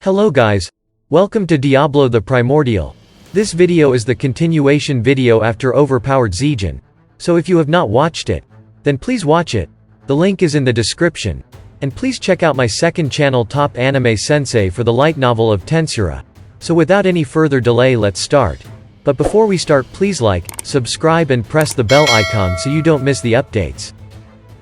Hello guys. Welcome to Diablo the Primordial. This video is the continuation video after Overpowered Zijin. So if you have not watched it, then please watch it. The link is in the description. And please check out my second channel Top Anime Sensei for the light novel of Tensura. So without any further delay, let's start. But before we start, please like, subscribe and press the bell icon so you don't miss the updates.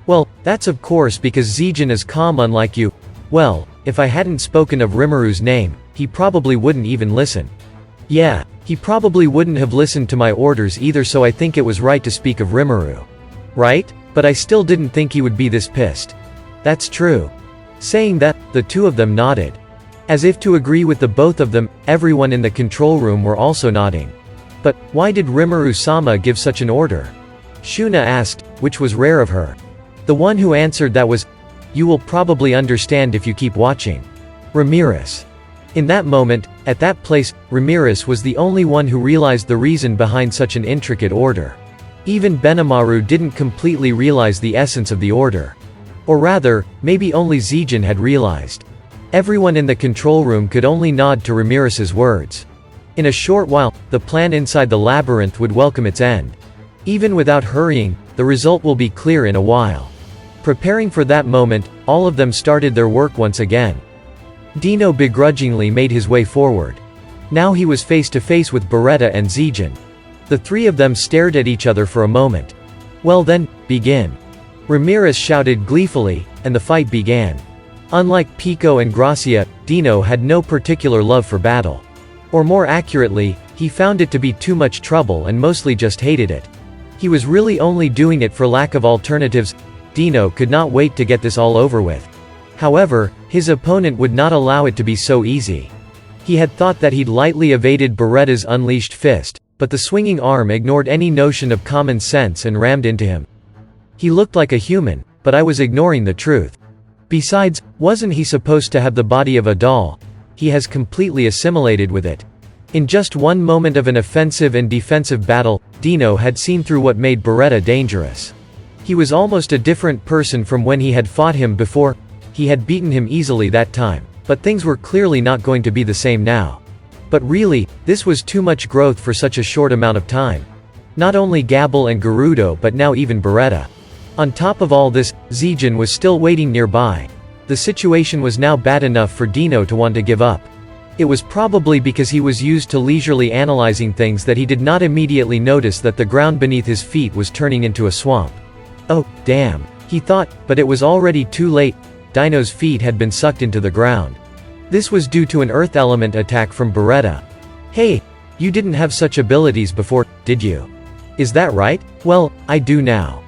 Well, that's of course because Zijin is calm unlike you. Well, if I hadn't spoken of Rimuru name, he probably wouldn't even listen. Yeah, he probably wouldn't have listened to my orders either, so I think it was right to speak of Rimuru. Right? But I still didn't think he would be this pissed. That's true. Saying that, the two of them nodded. As if to agree with the both of them, everyone in the control room were also nodding. But, why did Rimuru-sama give such an order? Shuna asked, which was rare of her. The one who answered that was, "You will probably understand if you keep watching." Ramirez. In that moment, at that place, Ramirez was the only one who realized the reason behind such an intricate order. Even Benimaru didn't completely realize the essence of the order. Or rather, maybe only Zijin had realized. Everyone in the control room could only nod to Ramirez's words. In a short while, the plan inside the labyrinth would welcome its end. Even without hurrying, the result will be clear in a while. Preparing for that moment, all of them started their work once again. Dino begrudgingly made his way forward. Now he was face to face with Beretta and Zijin. The three of them stared at each other for a moment. "Well then, begin." Ramirez shouted gleefully, and the fight began. Unlike Pico and Gracia, Dino had no particular love for battle. Or more accurately, he found it to be too much trouble and mostly just hated it. He was really only doing it for lack of alternatives. Dino could not wait to get this all over with. However, his opponent would not allow it to be so easy. He had thought that he'd lightly evaded Beretta's unleashed fist, but the swinging arm ignored any notion of common sense and rammed into him. He looked like a human, but I was ignoring the truth. Besides, wasn't he supposed to have the body of a doll? He has completely assimilated with it. In just one moment of an offensive and defensive battle, Dino had seen through what made Beretta dangerous. He was almost a different person from when he had fought him before. He had beaten him easily that time, but things were clearly not going to be the same now. But really, this was too much growth for such a short amount of time. Not only Gabble and Gerudo but now even Beretta. On top of all this, Zijin was still waiting nearby. The situation was now bad enough for Dino to want to give up. It was probably because he was used to leisurely analyzing things that he did not immediately notice that the ground beneath his feet was turning into a swamp. Oh, damn, he thought, but it was already too late. Dino's feet had been sucked into the ground. This was due to an earth element attack from Beretta. "Hey, you didn't have such abilities before, did you?" "Is that right? Well, I do now."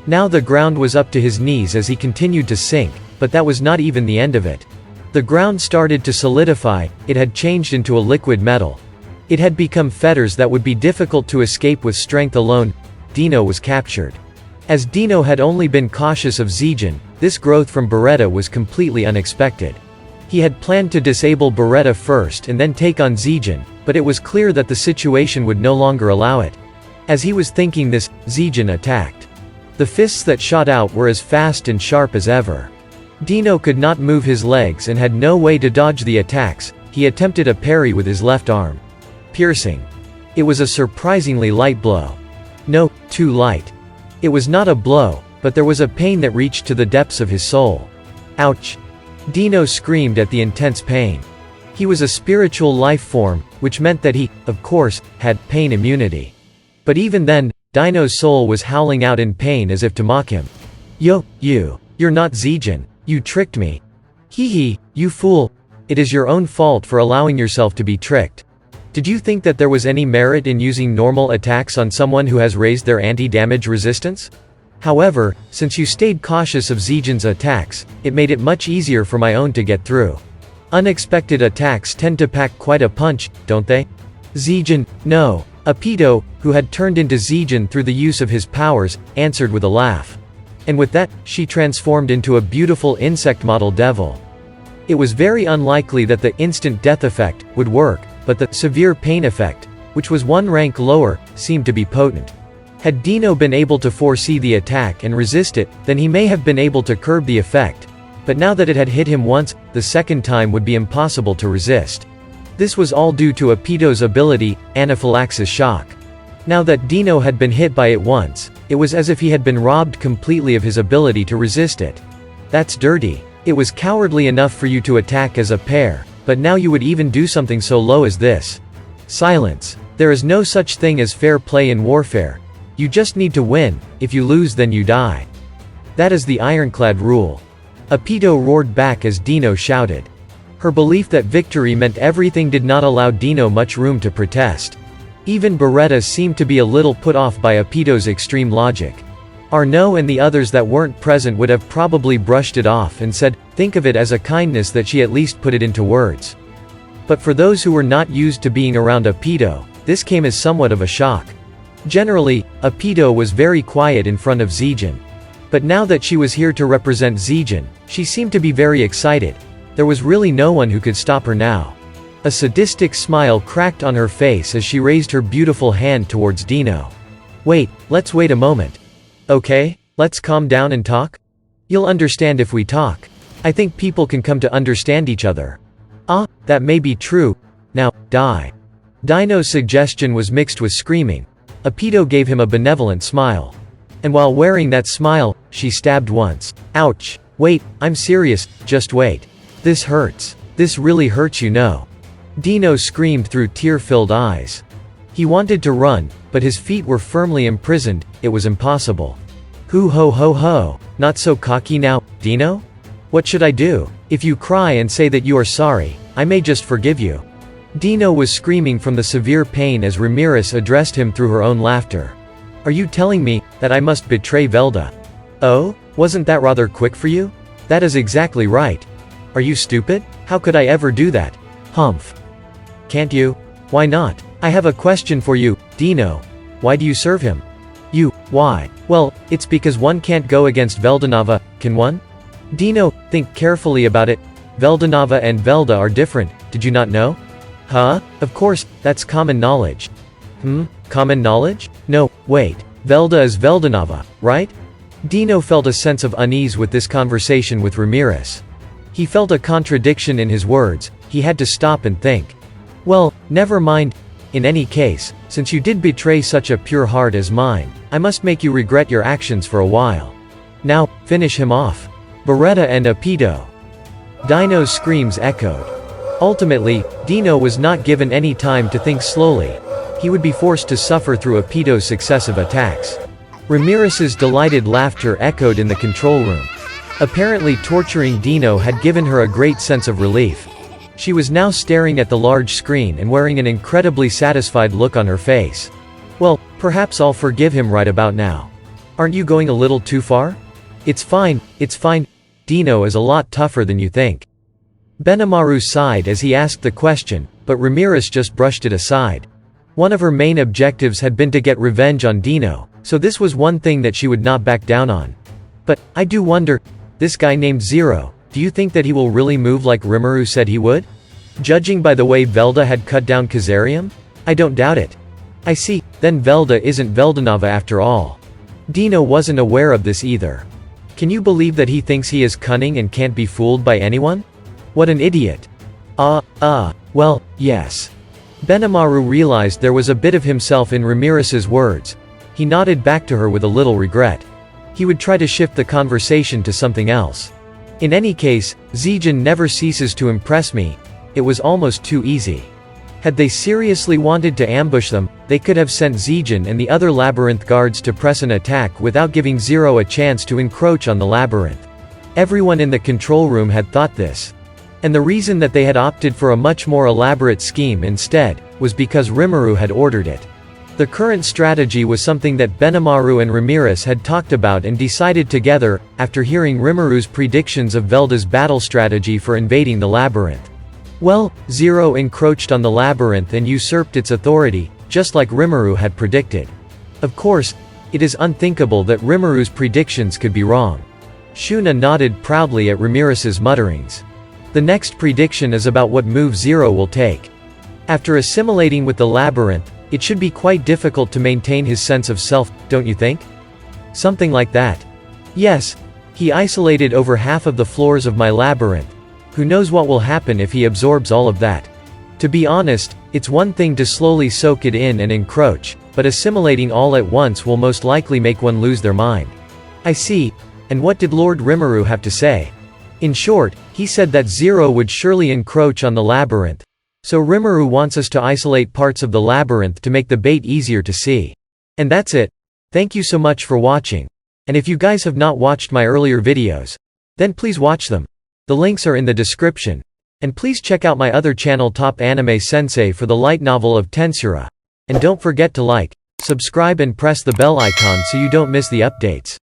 Now the ground was up to his knees as he continued to sink, but that was not even the end of it. The ground started to solidify. It had changed into a liquid metal. It had become fetters that would be difficult to escape with strength alone. Dino was captured. As Dino had only been cautious of Zijin, this growth from Beretta was completely unexpected. He had planned to disable Beretta first and then take on Zijin, but it was clear that the situation would no longer allow it. As he was thinking this, Zijin attacked. The fists that shot out were as fast and sharp as ever. Dino could not move his legs and had no way to dodge the attacks. He attempted a parry with his left arm. Piercing. It was a surprisingly light blow. No, too light. It was not a blow, but there was a pain that reached to the depths of his soul. Ouch! Dino screamed at the intense pain. He was a spiritual life form, which meant that he, of course, had pain immunity. But even then, Dino's soul was howling out in pain as if to mock him. You're not Zijin. You tricked me. Hee hee, you fool. It is your own fault for allowing yourself to be tricked. Did you think that there was any merit in using normal attacks on someone who has raised their anti-damage resistance? However, since you stayed cautious of Zijin's attacks, it made it much easier for my own to get through. Unexpected attacks tend to pack quite a punch, don't they? Zijin, no. Apito, who had turned into Zijin through the use of his powers, answered with a laugh. And with that, she transformed into a beautiful insect model devil. It was very unlikely that the instant death effect would work, but the severe pain effect, which was one rank lower, seemed to be potent. Had Dino been able to foresee the attack and resist it, then he may have been able to curb the effect. but now that it had hit him once, the second time would be impossible to resist. This was all due to Apito's ability, anaphylaxis shock. Now that Dino had been hit by it once, it was as if he had been robbed completely of his ability to resist it. That's dirty. It was cowardly enough for you to attack as a pair, but now you would even do something so low as this. Silence. There is no such thing as fair play in warfare. You just need to win. If you lose, then you die. That is the ironclad rule. Apito roared back as Dino shouted. Her belief that victory meant everything did not allow Dino much room to protest. Even Beretta seemed to be a little put off by Apito's extreme logic. Arnaud and the others that weren't present would have probably brushed it off and said, think of it as a kindness that she at least put it into words. But for those who were not used to being around Apito, this came as somewhat of a shock. Generally, Apito was very quiet in front of Zijin. But now that she was here to represent Zijin, she seemed to be very excited. There was really no one who could stop her now. A sadistic smile cracked on her face as she raised her beautiful hand towards Dino. Wait, let's wait a moment. Okay, let's calm down and talk? You'll understand if we talk. I think people can come to understand each other. Ah, that may be true. Now, die. Dino's suggestion was mixed with screaming. Apito gave him a benevolent smile. And while wearing that smile, she stabbed once. Ouch. Wait, I'm serious, just wait. This hurts. This really hurts, you know. Dino screamed through tear-filled eyes. He wanted to run, but his feet were firmly imprisoned. It was impossible. Hoo ho ho ho. Not so cocky now, Dino? What should I do? If you cry and say that you are sorry, I may just forgive you. Dino was screaming from the severe pain as Ramirez addressed him through her own laughter. Are you telling me that I must betray Velda? Oh, wasn't that rather quick for you? That is exactly right. Are you stupid? How could I ever do that? Humph. Can't you? Why not? I have a question for you, Dino. Why do you serve him? You, why? Well, it's because one can't go against Veldanava, can one? Dino, think carefully about it. Veldanava and Velda are different, did you not know? Huh? Of course, that's common knowledge. Common knowledge? No, wait. Velda is Veldanava, right? Dino felt a sense of unease with this conversation with Ramirez. He felt a contradiction in his words. He had to stop and think. Well, never mind. In any case, since you did betray such a pure heart as mine, I must make you regret your actions for a while. Now, finish him off. Beretta and Apito. Dino's screams echoed. Ultimately, Dino was not given any time to think slowly. He would be forced to suffer through Apito's successive attacks. Ramirez's delighted laughter echoed in the control room. Apparently torturing Dino had given her a great sense of relief. She was now staring at the large screen and wearing an incredibly satisfied look on her face. Well, perhaps I'll forgive him right about now. Aren't you going a little too far? It's fine. Dino is a lot tougher than you think. Benimaru sighed as he asked the question, but Ramirez just brushed it aside. One of her main objectives had been to get revenge on Dino, so this was one thing that she would not back down on. But, I do wonder, this guy named Zero, do you think that he will really move like Rimuru said he would? Judging by the way Velda had cut down Kazarium? I don't doubt it. I see, then Velda isn't Veldanava after all. Dino wasn't aware of this either. Can you believe that he thinks he is cunning and can't be fooled by anyone? What an idiot. Well, yes. Benimaru realized there was a bit of himself in Ramirez's words. He nodded back to her with a little regret. He would try to shift the conversation to something else. In any case, Zijin never ceases to impress me. It was almost too easy. Had they seriously wanted to ambush them, they could have sent Zijin and the other labyrinth guards to press an attack without giving Zero a chance to encroach on the labyrinth. Everyone in the control room had thought this. And the reason that they had opted for a much more elaborate scheme instead, was because Rimuru had ordered it. The current strategy was something that Benimaru and Ramirez had talked about and decided together, after hearing Rimuru's predictions of Velda's battle strategy for invading the labyrinth. Well, Zero encroached on the labyrinth and usurped its authority, just like Rimuru had predicted. Of course, it is unthinkable that Rimuru's predictions could be wrong. Shuna nodded proudly at Ramirez's mutterings. The next prediction is about what move Zero will take. After assimilating with the labyrinth, it should be quite difficult to maintain his sense of self, don't you think? Something like that. Yes. He isolated over half of the floors of my labyrinth. Who knows what will happen if he absorbs all of that? To be honest, it's one thing to slowly soak it in and encroach, but assimilating all at once will most likely make one lose their mind. I see. And what did Lord Rimuru have to say? In short, he said that Zero would surely encroach on the labyrinth. So Rimuru wants us to isolate parts of the labyrinth to make the bait easier to see. And that's it. Thank you so much for watching. And if you guys have not watched my earlier videos, then please watch them. The links are in the description. And please check out my other channel Top Anime Sensei for the light novel of Tensura. And don't forget to like, subscribe and press the bell icon so you don't miss the updates.